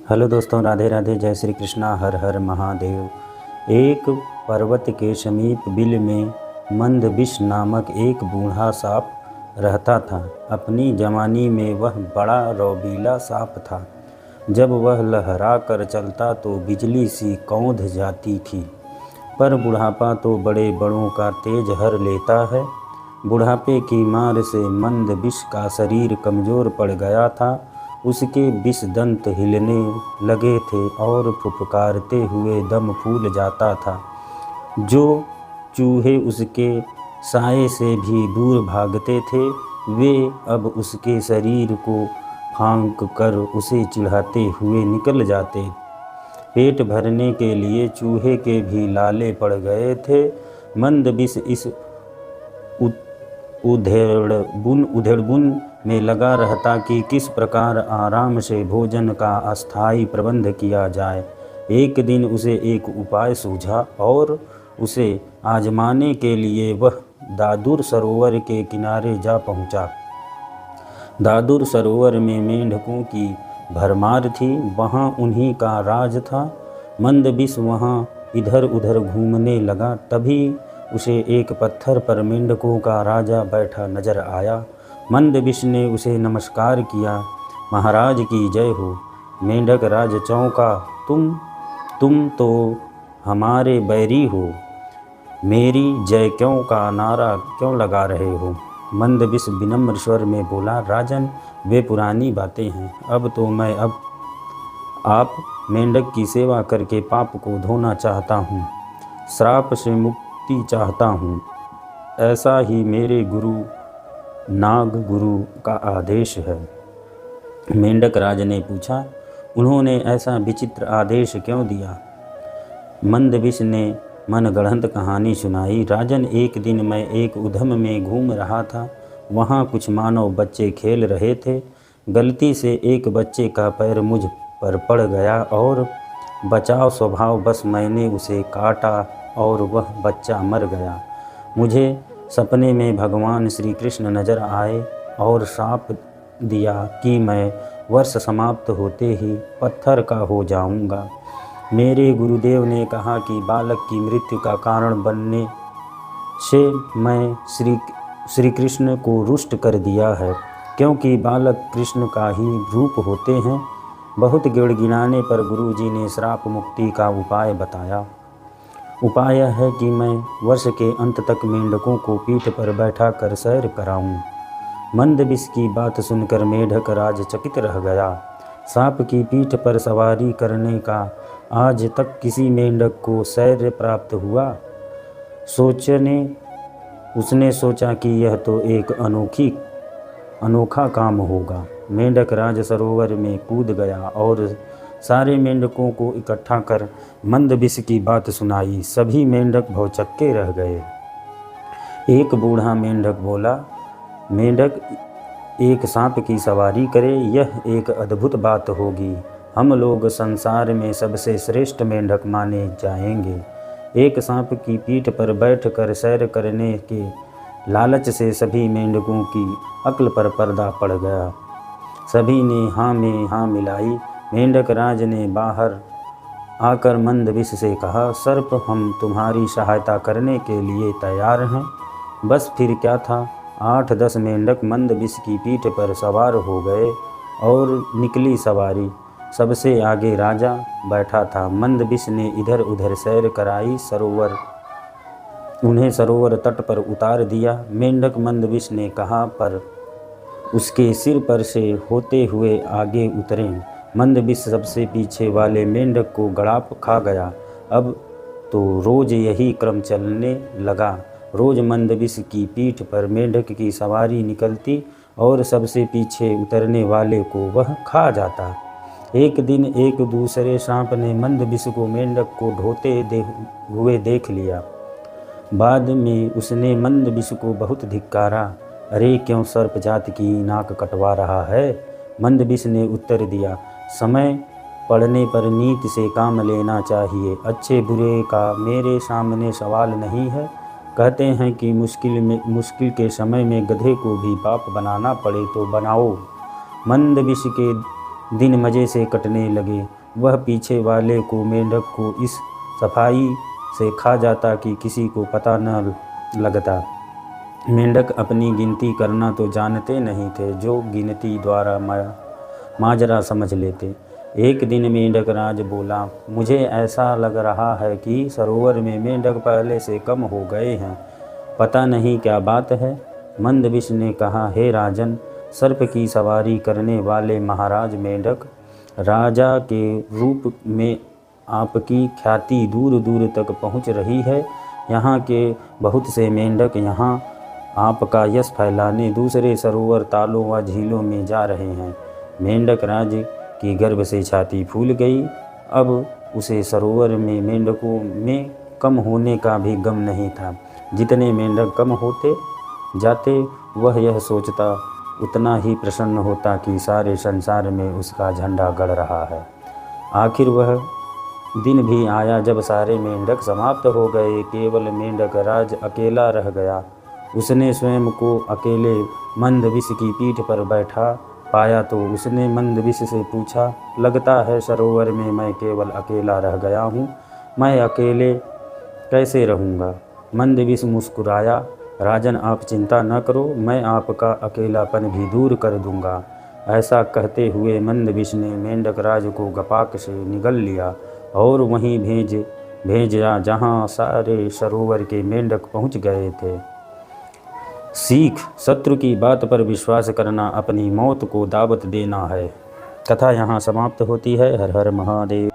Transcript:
Hello दोस्तों, राधे राधे, जय श्री कृष्णा, हर हर महादेव। एक पर्वत के समीप बिल में मंदबिश नामक एक बूढ़ा सांप रहता था। अपनी जवानी में वह बड़ा रौबीला सांप था। जब वह लहरा कर चलता तो बिजली सी कौंध जाती थी। पर बुढ़ापा तो बड़े बड़ों का तेज हर लेता है। बुढ़ापे की मार से मंदबिश का शरीर कमज़ोर पड़ गया था। उसके विष दंत हिलने लगे थे और फुफकारते हुए दम फूल जाता था। जो चूहे उसके साए से भी दूर भागते थे, वे अब उसके शरीर को फांक कर उसे चिढ़ाते हुए निकल जाते। पेट भरने के लिए चूहे के भी लाले पड़ गए थे। मंदबिश इस उधेड़बुन में लगा रहता कि किस प्रकार आराम से भोजन का अस्थायी प्रबंध किया जाए। एक दिन उसे एक उपाय सूझा और उसे आजमाने के लिए वह दादुर सरोवर के किनारे जा पहुंचा। दादुर सरोवर में मेंढकों की भरमार थी, वहाँ उन्हीं का राज था। मंदबिश वहाँ इधर उधर घूमने लगा। तभी उसे एक पत्थर पर मेंढकों का राजा बैठा नजर आया। मंदबिश ने उसे नमस्कार किया। महाराज की जय हो। मेंढक राज चौंका। तुम तो हमारे बैरी हो, मेरी जय क्यों का नारा क्यों लगा रहे हो? मंदबिश विनम्र स्वर में बोला, राजन, वे पुरानी बातें हैं। अब तो मैं आप मेंढक की सेवा करके पाप को धोना चाहता हूँ, श्राप से मुक्ति चाहता हूँ। ऐसा ही मेरे गुरु नाग गुरु का आदेश है। मेंढक राज ने पूछा, उन्होंने ऐसा विचित्र आदेश क्यों दिया? मंदबिश ने मनगढ़ंत कहानी सुनाई। राजन, एक दिन मैं एक उद्यम में घूम रहा था। वहाँ कुछ मानव बच्चे खेल रहे थे। गलती से एक बच्चे का पैर मुझ पर पड़ गया और बचाव स्वभाव बस मैंने उसे काटा और वह बच्चा मर गया। मुझे सपने में भगवान श्री कृष्ण नजर आए और श्राप दिया कि मैं वर्ष समाप्त होते ही पत्थर का हो जाऊंगा। मेरे गुरुदेव ने कहा कि बालक की मृत्यु का कारण बनने से मैं श्री कृष्ण को रुष्ट कर दिया है, क्योंकि बालक कृष्ण का ही रूप होते हैं। बहुत गिड़गिड़ाने पर गुरुजी ने श्राप मुक्ति का उपाय बताया। उपाय है कि मैं वर्ष के अंत तक मेंढकों को पीठ पर बैठा कर सैर कराऊं। मंदबिश की बात सुनकर मेंढक राज चकित रह गया। सांप की पीठ पर सवारी करने का आज तक किसी मेंढक को सैर प्राप्त हुआ? उसने सोचा कि यह तो एक अनोखा काम होगा। मेंढक राज सरोवर में कूद गया और सारे मेंढकों को इकट्ठा कर मंदबिश की बात सुनाई। सभी मेंढक भौचक्के रह गए। एक बूढ़ा मेंढक बोला, मेंढक एक सांप की सवारी करे, यह एक अद्भुत बात होगी। हम लोग संसार में सबसे श्रेष्ठ मेंढक माने जाएंगे। एक सांप की पीठ पर बैठकर सैर करने के लालच से सभी मेंढकों की अक्ल पर पर्दा पड़ गया। सभी ने हाँ में हाँ मिलाई। मेंढक राज ने बाहर आकर मंदबिश से कहा, सर्प, हम तुम्हारी सहायता करने के लिए तैयार हैं। बस फिर क्या था, 8-10 मेंढक मंदबिश की पीठ पर सवार हो गए और निकली सवारी। सबसे आगे राजा बैठा था। मंदबिश ने इधर उधर सैर कराई। उन्हें सरोवर तट पर उतार दिया। मेंढक मंदबिश ने कहा पर उसके सिर पर से होते हुए आगे उतरें। मंदबिश सबसे पीछे वाले मेंढक को गड़ाप खा गया। अब तो रोज यही क्रम चलने लगा। रोज मंदबिश की पीठ पर मेंढक की सवारी निकलती और सबसे पीछे उतरने वाले को वह खा जाता। एक दिन एक दूसरे सांप ने मंदबिश को मेंढक को ढोते हुए देख लिया। बाद में उसने मंदबिश को बहुत धिक्कारा। अरे, क्यों सर्प जात की नाक कटवा रहा है? मंदबिश ने उत्तर दिया, समय पड़ने पर नीति से काम लेना चाहिए। अच्छे बुरे का मेरे सामने सवाल नहीं है। कहते हैं कि मुश्किल के समय में गधे को भी बाप बनाना पड़े तो बनाओ। मंदबिश के दिन मज़े से कटने लगे। वह पीछे वाले को मेंढक को इस सफाई से खा जाता कि किसी को पता न लगता। मेंढक अपनी गिनती करना तो जानते नहीं थे, जो गिनती द्वारा माजरा समझ लेते। एक दिन मेंढक राज बोला, मुझे ऐसा लग रहा है कि सरोवर में मेंढक पहले से कम हो गए हैं, पता नहीं क्या बात है। मंदविष ने कहा, हे राजन, सर्प की सवारी करने वाले महाराज मेंढक, राजा के रूप में आपकी ख्याति दूर दूर तक पहुंच रही है। यहाँ के बहुत से मेंढक यहाँ आपका यश फैलाने दूसरे सरोवर, तालों व झीलों में जा रहे हैं। मेंढक राज की गर्भ से छाती फूल गई। अब उसे सरोवर में मेंढकों में कम होने का भी गम नहीं था। जितने मेंढक कम होते जाते, वह यह सोचता उतना ही प्रसन्न होता कि सारे संसार में उसका झंडा गड़ रहा है। आखिर वह दिन भी आया जब सारे मेंढक समाप्त हो गए, केवल मेंढक राज अकेला रह गया। उसने स्वयं को अकेले मंदविष की पीठ पर बैठा पाया तो उसने मंदविष से पूछा, लगता है सरोवर में मैं केवल अकेला रह गया हूँ, मैं अकेले कैसे रहूँगा। मंदविष मुस्कुराया, राजन आप चिंता न करो, मैं आपका अकेलापन भी दूर कर दूंगा। ऐसा कहते हुए मंदविष ने मेंढक राज को गपाक से निगल लिया और वहीं भेजा जहाँ सारे सरोवर के मेंढक पहुँच गए थे। सीख, शत्रु की बात पर विश्वास करना अपनी मौत को दावत देना है। कथा यहाँ समाप्त होती है। हर हर महादेव।